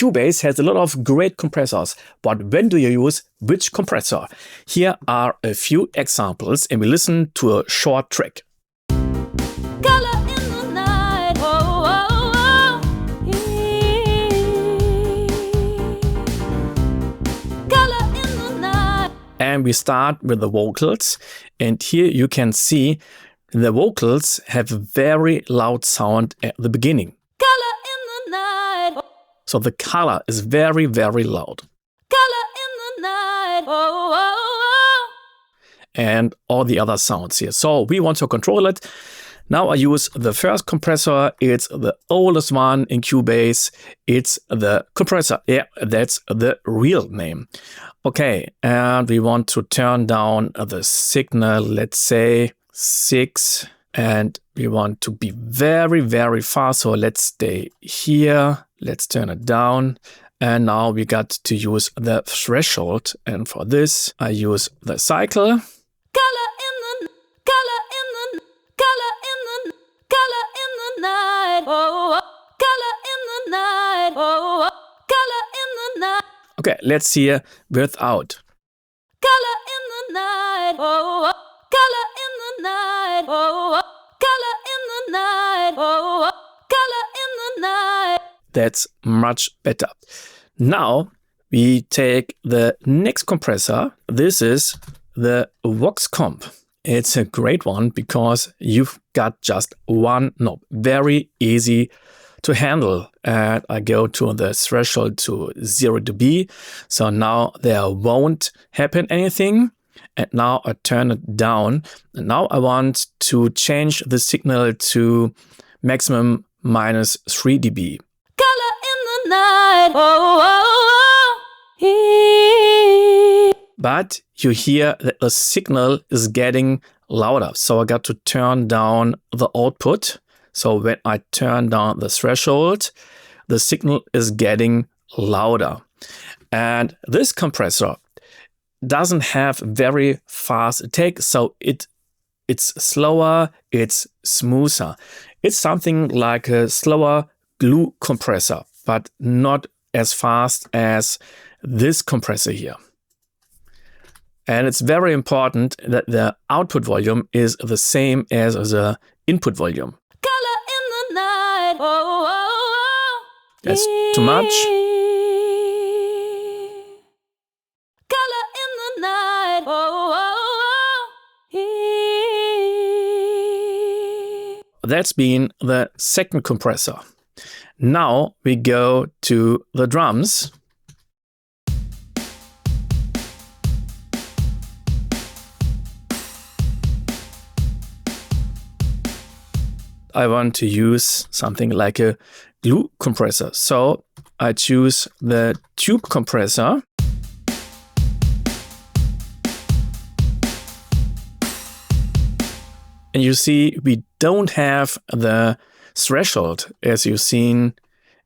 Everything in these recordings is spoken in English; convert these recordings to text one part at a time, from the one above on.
Cubase has a lot of great compressors, but when do you use which compressor? Here are a few examples, and we listen to a short track. And we start with the vocals, and here you can see the vocals have a very loud sound at the beginning. So the color is very, very loud. And all the other sounds here. So we want to control it. Now I use the first compressor. It's the oldest one in Cubase. It's the compressor. Yeah, that's the real name. Okay, and we want to turn down the signal, let's say 6. And we want to be very, very fast. So let's stay here. Let's turn it down. And now we got to use the threshold. And for this, I use the cycle. Okay, let's hear without. Color in the night, oh, color in the night, oh, color in the night, oh, color in the night. That's much better. Now we take the next compressor. This is the VoxComp. It's a great one because you've got just one knob. Very easy to handle. And I go to the threshold to 0 dB. So now there won't happen anything. And now I turn it down. And now I want to change the signal to maximum -3 dB. Color in the night, oh, oh, oh. But you hear that the signal is getting louder. So I got to turn down the output. So when I turn down the threshold, the signal is getting louder. And this compressor doesn't have very fast attack, so it's slower, it's smoother. It's something like a slower glue compressor, but not as fast as this compressor here. And it's very important that the output volume is the same as the input volume. Color in the night, oh, oh, oh. That's too much. Color in the night, oh, oh, oh. That's been the second compressor. Now we go to the drums. I want to use something like a glue compressor. So I choose the tube compressor. And you see we don't have the threshold as you've seen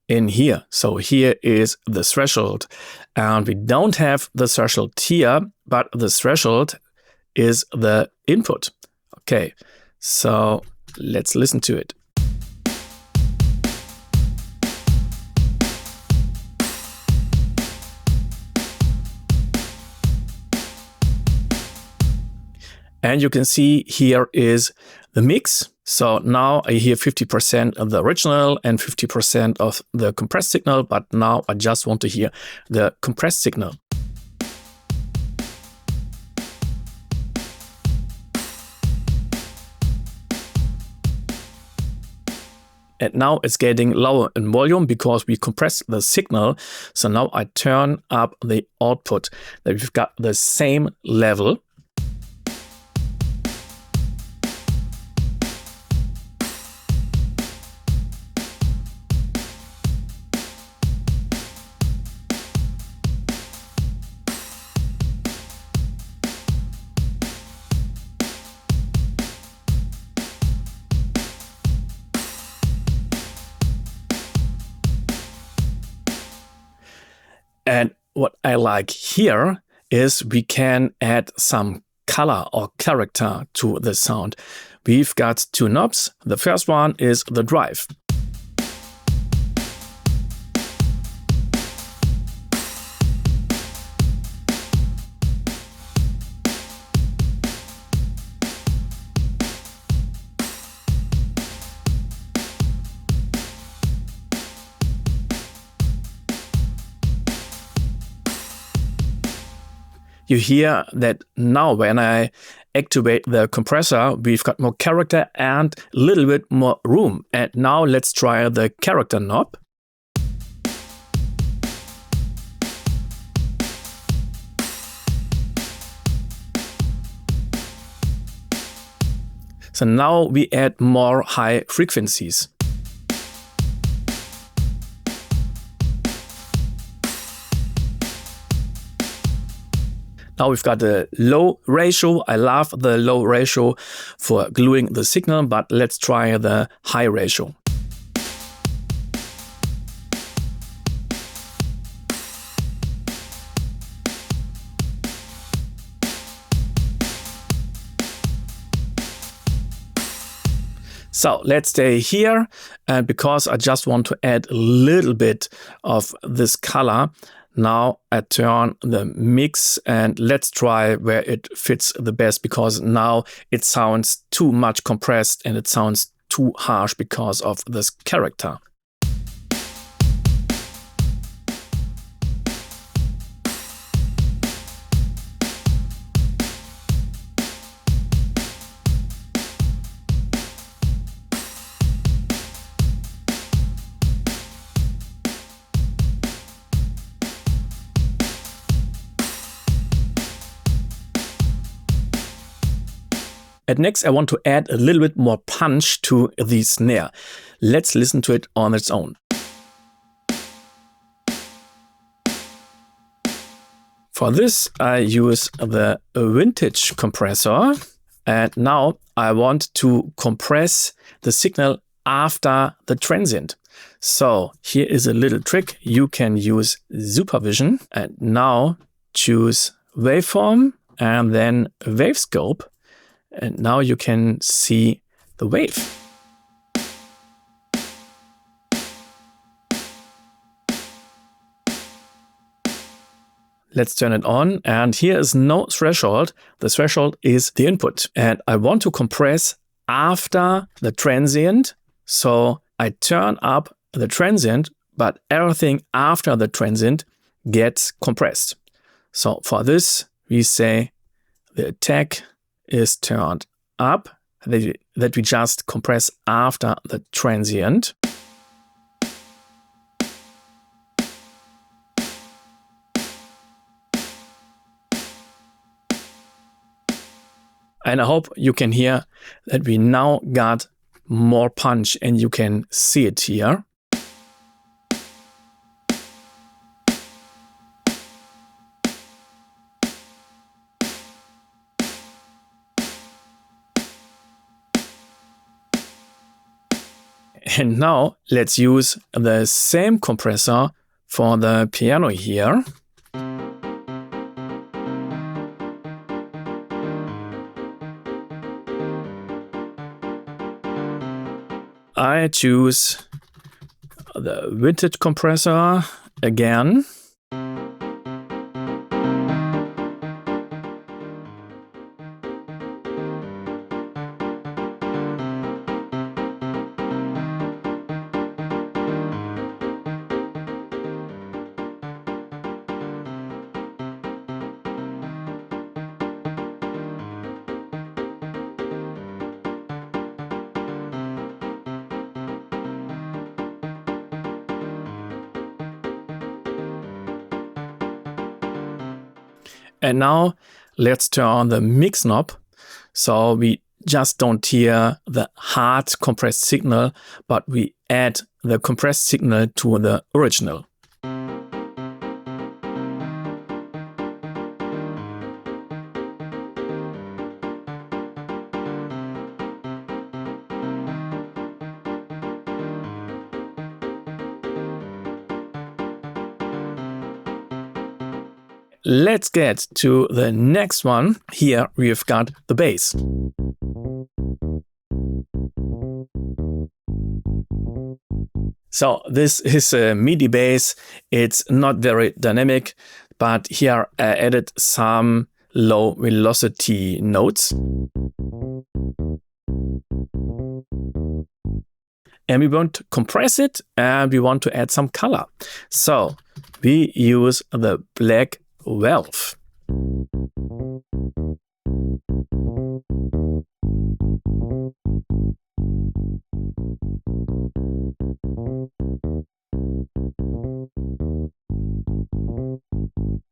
in here. So here is the threshold. And we don't have the threshold here, but the threshold is the input. Okay, so let's listen to it. And you can see here is the mix. So now I hear 50% of the original and 50% of the compressed signal, but now I just want to hear the compressed signal. And now it's getting lower in volume because we compressed the signal. So now I turn up the output, that we've got the same level. And what I like here is we can add some color or character to the sound. We've got two knobs. The first one is the drive. you hear that now when I activate the compressor, we've got more character and a little bit more room. And now let's try the character knob. So now we add more high frequencies. Now we've got the low ratio. I love the low ratio for gluing the signal, but let's try the high ratio. So let's stay here, and because I just want to add a little bit of this color, now I turn the mix and let's try where it fits the best, because now it sounds too much compressed and it sounds too harsh because of this character. And next I want to add a little bit more punch to the snare. Let's listen to it on its own. For this I use the vintage compressor, and now I want to compress the signal after the transient. So here is a little trick. You can use supervision and now choose waveform and then wave scope. And now you can see the wave. Let's turn it on, and here is no threshold. The threshold is the input, and I want to compress after the transient. So I turn up the transient, but everything after the transient gets compressed. So for this, we say the attack is turned up, that we just compress after the transient. And I hope you can hear that we now got more punch, and you can see it here. And now let's use the same compressor for the piano here. I choose the vintage compressor again. And now let's turn on the mix knob, so we just don't hear the hard compressed signal, but we add the compressed signal to the original. Let's get to the next one. Here we've got the bass. So this is a MIDI bass. It's not very dynamic, but here I added some low velocity notes. And we want to compress it, and we want to add some color. So we use the black valve.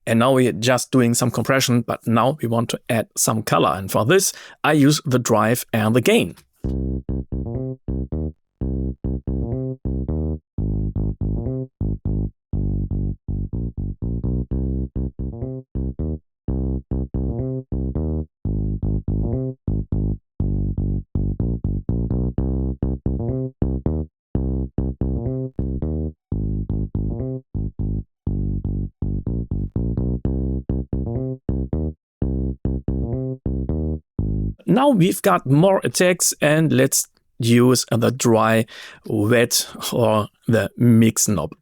And now we're just doing some compression, but now we want to add some color. And for this, I use the drive and the gain. Now we've got more attacks, and let's use the dry, wet or the mix knob.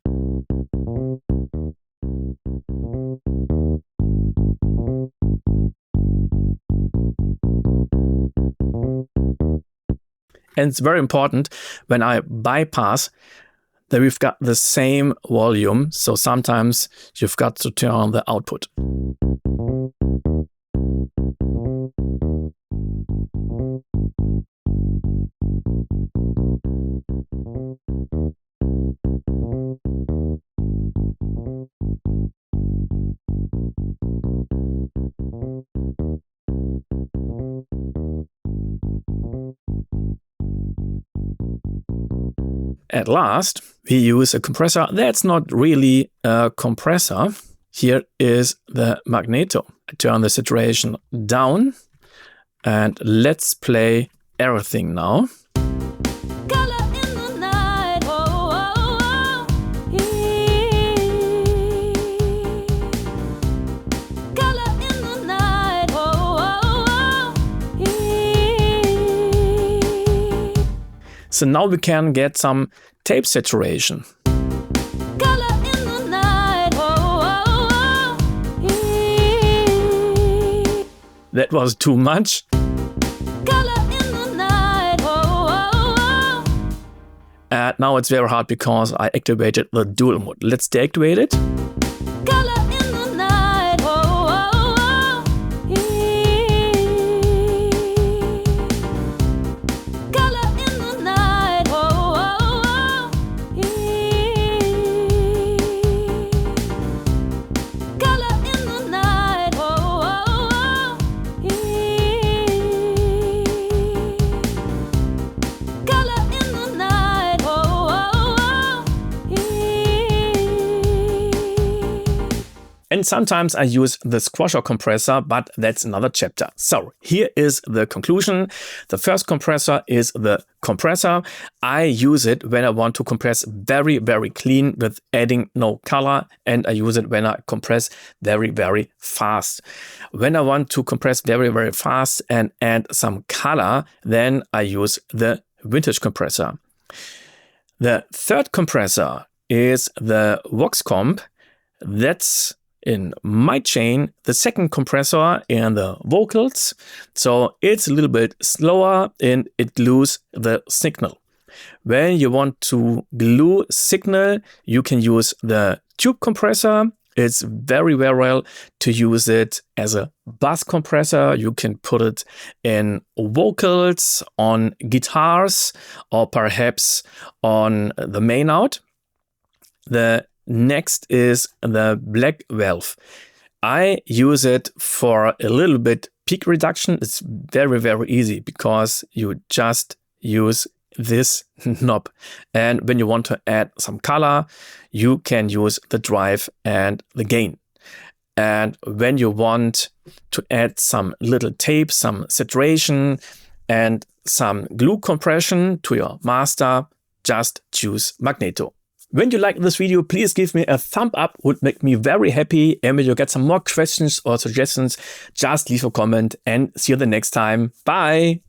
And it's very important when I bypass that we've got the same volume. So sometimes you've got to turn on the output. At last, we use a compressor. That's not really a compressor. Here is the Magneto. I turn the saturation down, and let's play everything now. So now we can get some tape saturation. That was too much. And now it's very hard because I activated the dual mode. Let's deactivate it. And sometimes I use the squasher compressor, but that's another chapter. So here is the conclusion. The first compressor is the compressor. I use it when I want to compress very, very clean with adding no color. And I use it when I compress very, very fast. When I want to compress very, very fast and add some color, then I use the vintage compressor. The third compressor is the VoxComp. That's in my chain, the second compressor in the vocals. So it's a little bit slower and it glues the signal. When you want to glue signal, you can use the tube compressor. It's very, very well to use it as a bass compressor. You can put it in vocals, on guitars, or perhaps on the main out. The next is the black valve. I use it for a little bit peak reduction. It's very, very easy because you just use this knob. And when you want to add some color, you can use the drive and the gain. And when you want to add some little tape, some saturation and some glue compression to your master, just choose Magneto. When you like this video, please give me a thumb up, would make me very happy. And when you get some more questions or suggestions, just leave a comment and see you the next time. Bye.